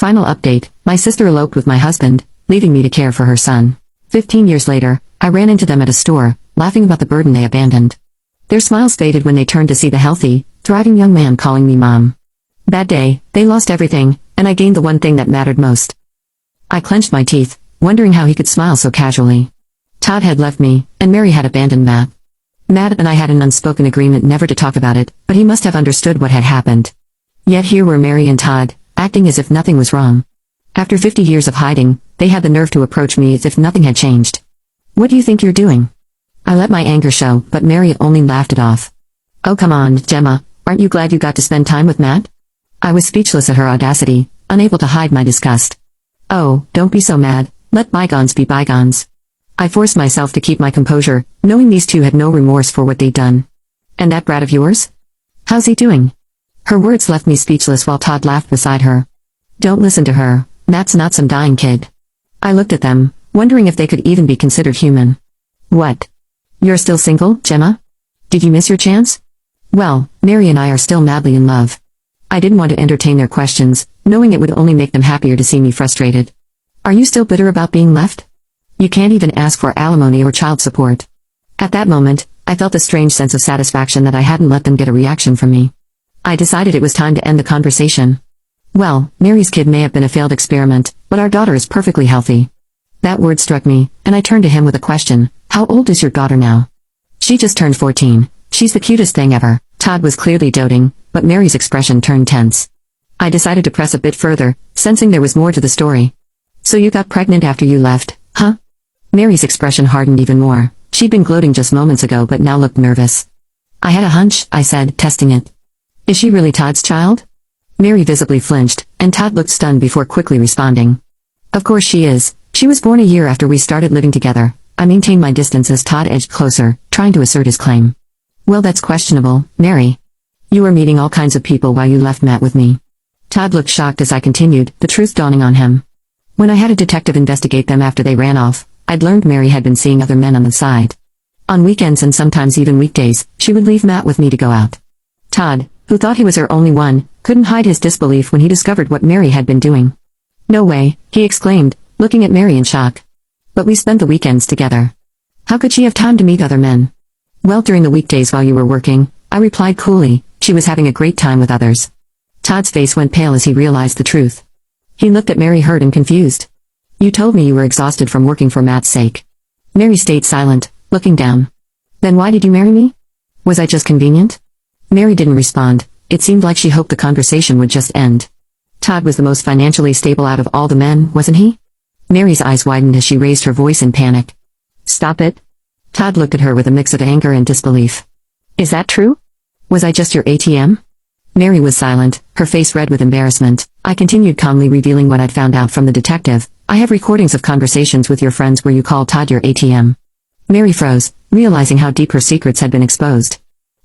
Final update, my sister eloped with my husband, leaving me to care for her son. 15 years later, I ran into them at a store, laughing about the burden they abandoned. Their smiles faded when they turned to see the healthy, thriving young man calling me mom. That day, they lost everything, and I gained the one thing that mattered most. I clenched my teeth, wondering how he could smile so casually. Todd had left me, and Mary had abandoned Matt. Matt and I had an unspoken agreement never to talk about it, but he must have understood what had happened. Yet here were Mary and Todd, acting as if nothing was wrong. After 50 years of hiding, they had the nerve to approach me as if nothing had changed. "What do you think you're doing?" I let my anger show, but Mary only laughed it off. "Oh come on, Gemma, aren't you glad you got to spend time with Matt?" I was speechless at her audacity, unable to hide my disgust. "Oh, don't be so mad, let bygones be bygones." I forced myself to keep my composure, knowing these two had no remorse for what they'd done. "And that brat of yours? How's he doing?" Her words left me speechless while Todd laughed beside her. "Don't listen to her, Matt's not some dying kid." I looked at them, wondering if they could even be considered human. "What? You're still single, Gemma? Did you miss your chance?" "Well, Mary and I are still madly in love." I didn't want to entertain their questions, knowing it would only make them happier to see me frustrated. "Are you still bitter about being left? You can't even ask for alimony or child support." At that moment, I felt a strange sense of satisfaction that I hadn't let them get a reaction from me. I decided it was time to end the conversation. "Well, Mary's kid may have been a failed experiment, but our daughter is perfectly healthy." That word struck me, and I turned to him with a question. "How old is your daughter now?" "She just turned 14. She's the cutest thing ever." Todd was clearly doting, but Mary's expression turned tense. I decided to press a bit further, sensing there was more to the story. "So you got pregnant after you left, huh?" Mary's expression hardened even more. She'd been gloating just moments ago but now looked nervous. "I had a hunch," I said, testing it. "Is she really Todd's child?" Mary visibly flinched, and Todd looked stunned before quickly responding. "Of course she is. She was born a year after we started living together." I maintained my distance as Todd edged closer, trying to assert his claim. "Well, that's questionable, Mary. You were meeting all kinds of people while you left Matt with me." Todd looked shocked as I continued, the truth dawning on him. "When I had a detective investigate them after they ran off, I'd learned Mary had been seeing other men on the side. On weekends and sometimes even weekdays, she would leave Matt with me to go out." Todd, who thought he was her only one, couldn't hide his disbelief when he discovered what Mary had been doing. "No way," he exclaimed, looking at Mary in shock. "But we spent the weekends together. How could she have time to meet other men?" "Well, during the weekdays while you were working," I replied coolly, "she was having a great time with others." Todd's face went pale as he realized the truth. He looked at Mary hurt and confused. "You told me you were exhausted from working for Matt's sake." Mary stayed silent, looking down. "Then why did you marry me? Was I just convenient?" Mary didn't respond. It seemed like she hoped the conversation would just end. Todd was the most financially stable out of all the men, wasn't he? Mary's eyes widened as she raised her voice in panic. "Stop it." Todd looked at her with a mix of anger and disbelief. "Is that true? Was I just your ATM?" Mary was silent, her face red with embarrassment. I continued calmly revealing what I'd found out from the detective. "I have recordings of conversations with your friends where you called Todd your ATM." Mary froze, realizing how deep her secrets had been exposed.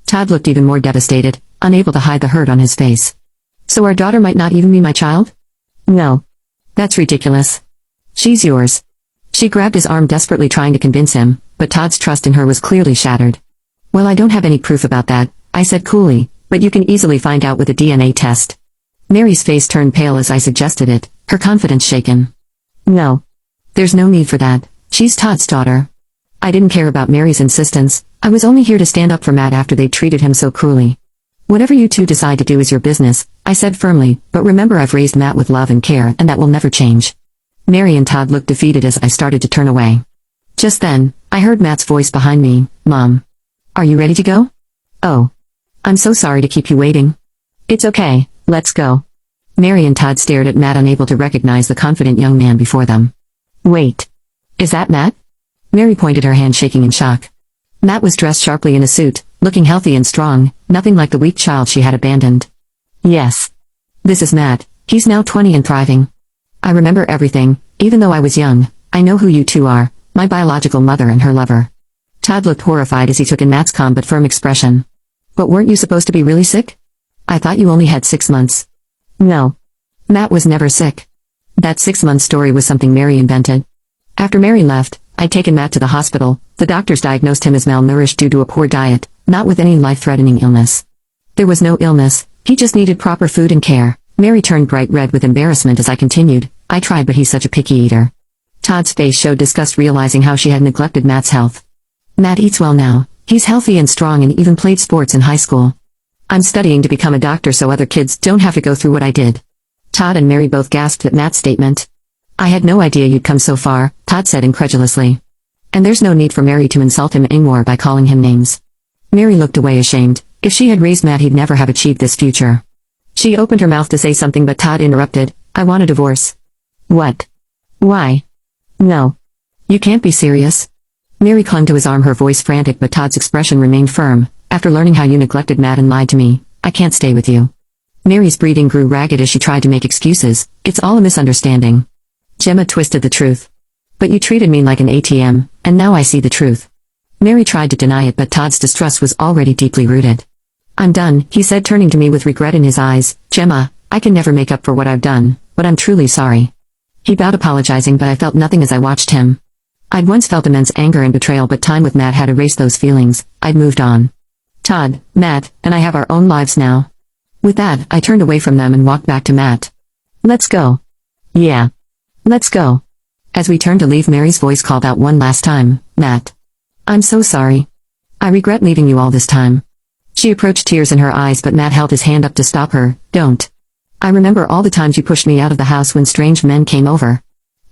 Todd looked even more devastated, unable to hide the hurt on his face. "So our daughter might not even be my child?" "No. That's ridiculous. She's yours." She grabbed his arm desperately trying to convince him, but Todd's trust in her was clearly shattered. "Well, I don't have any proof about that," I said coolly, "but you can easily find out with a DNA test." Mary's face turned pale as I suggested it, her confidence shaken. "No. There's no need for that. She's Todd's daughter." I didn't care about Mary's insistence. I was only here to stand up for Matt after they treated him so cruelly. "Whatever you two decide to do is your business," I said firmly, "but remember I've raised Matt with love and care and that will never change." Mary and Todd looked defeated as I started to turn away. Just then, I heard Matt's voice behind me. "Mom. Are you ready to go?" "Oh. I'm so sorry to keep you waiting." "It's okay, let's go." Mary and Todd stared at Matt, unable to recognize the confident young man before them. "Wait. Is that Matt?" Mary pointed, her hand shaking in shock. Matt was dressed sharply in a suit, looking healthy and strong, nothing like the weak child she had abandoned. "Yes. This is Matt. He's now 20 and thriving. I remember everything, even though I was young. I know who you two are, my biological mother and her lover." Todd looked horrified as he took in Matt's calm but firm expression. "But weren't you supposed to be really sick? I thought you only had 6 months." "No. Matt was never sick." That 6-month story was something Mary invented. After Mary left, I'd taken Matt to the hospital. The doctors diagnosed him as malnourished due to a poor diet, not with any life-threatening illness. There was no illness, he just needed proper food and care. Mary turned bright red with embarrassment as I continued, I tried but he's such a picky eater. Todd's face showed disgust realizing how she had neglected Matt's health. Matt eats well now, he's healthy and strong and even played sports in high school. I'm studying to become a doctor so other kids don't have to go through what I did. Todd and Mary both gasped at Matt's statement. I had no idea you'd come so far, Todd said incredulously. And there's no need for Mary to insult him anymore by calling him names. Mary looked away ashamed. If she had raised Matt he'd never have achieved this future. She opened her mouth to say something but Todd interrupted, I want a divorce. What? Why? No. You can't be serious. Mary clung to his arm, her voice frantic but Todd's expression remained firm. After learning how you neglected Matt and lied to me, I can't stay with you. Mary's breathing grew ragged as she tried to make excuses. It's all a misunderstanding. Gemma twisted the truth. But you treated me like an ATM, and now I see the truth. Mary tried to deny it but Todd's distrust was already deeply rooted. I'm done, he said turning to me with regret in his eyes. Gemma, I can never make up for what I've done, but I'm truly sorry. He bowed apologizing but I felt nothing as I watched him. I'd once felt immense anger and betrayal but time with Matt had erased those feelings. I'd moved on. Todd, Matt, and I have our own lives now. With that, I turned away from them and walked back to Matt. Let's go. Yeah. Let's go. As we turned to leave, Mary's voice called out one last time, Matt. I'm so sorry. I regret leaving you all this time. She approached, tears in her eyes, but Matt held his hand up to stop her. Don't. I remember all the times you pushed me out of the house when strange men came over.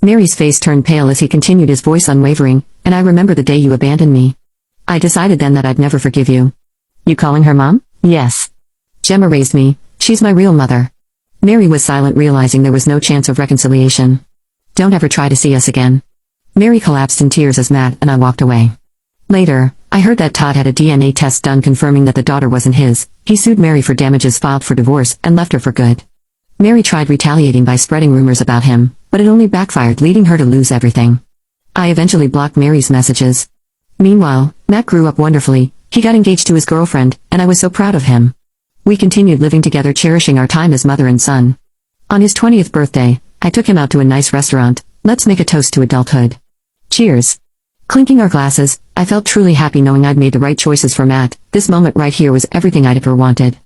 Mary's face turned pale as he continued, his voice unwavering, and I remember the day you abandoned me. I decided then that I'd never forgive you. You calling her mom? Yes. Gemma raised me. She's my real mother. Mary was silent, realizing there was no chance of reconciliation. Don't ever try to see us again. Mary collapsed in tears as Matt and I walked away. Later, I heard that Todd had a DNA test done confirming that the daughter wasn't his. He sued Mary for damages, filed for divorce, and left her for good. Mary tried retaliating by spreading rumors about him, but it only backfired, leading her to lose everything. I eventually blocked Mary's messages. Meanwhile, Matt grew up wonderfully. He got engaged to his girlfriend, and I was so proud of him. We continued living together, cherishing our time as mother and son. On his 20th birthday, I took him out to a nice restaurant. Let's make a toast to adulthood. Cheers. Clinking our glasses, I felt truly happy knowing I'd made the right choices for Matt. This moment right here was everything I'd ever wanted.